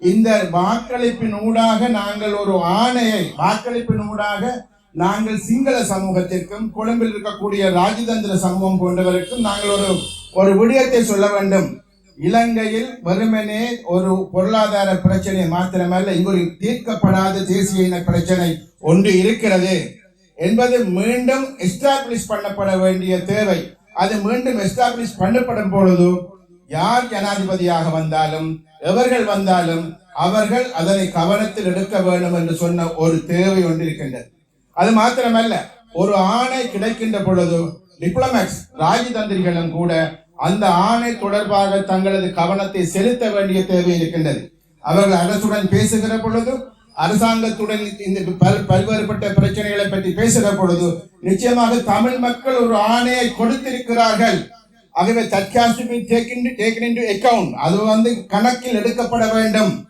இந்த வாக்களிப்பின் ஊடாக நாங்கள் ஒரு ஆணையை வாக்களிப்பின் ஊடாக நாங்கள் சிங்கள சமூகத்திற்கும் கொழும்பில் இருக்கக்கூடிய ராஜதந்திர சமூகம் போன்றவருக்கும் நாங்கள் ஒரு விடயத்தை சொல்ல வேண்டும். இலங்கையில் வெறுமனே ஒரு பொருளாதார பிரச்சனை மாத்திரமல்ல, இங்கு ஒரு தீர்க்கப்படாத தேசிய இன பிரச்சனை ஒன்று இருக்கிறது என்பது மீண்டும் எஸ்டாப்ளிஷ் பண்ணப்பட வேண்டிய தேவை. அது மீண்டும் எஸ்டாப்ளிஷ் பண்ணப்படும் பொழுது யார் ஜனாதிபதியாக வந்தாலும் எவர்கள் வந்தாலும் அவர்கள் அதனை கவனத்தில் எடுக்க வேண்டும் என்று சொன்ன ஒரு தேவை ஒன்று இருக்கின்றது. அது மாத்திரமல்ல, ஒரு ஆணை கிடைக்கின்ற பொழுது டிப்ளமேட்ஸ் ராஜதந்திரிகளும் கூட அந்த ஆணை தொடர்பாக தங்களது கவனத்தை செலுத்த வேண்டிய தேவை இருக்கின்றது. அவர்கள் அரசுடன் பேசுகிற பொழுது, அரசாங்கத்துடன் இந்த பல்வேறுபட்ட பிரச்சனைகளை பற்றி பேசுகிற பொழுது நிச்சயமாக தமிழ் மக்கள் ஒரு ஆணையை கொடுத்திருக்கிறார்கள். ஆகவே that has to be taken into account. அது கணக்கில் எடுக்கப்பட வேண்டும்.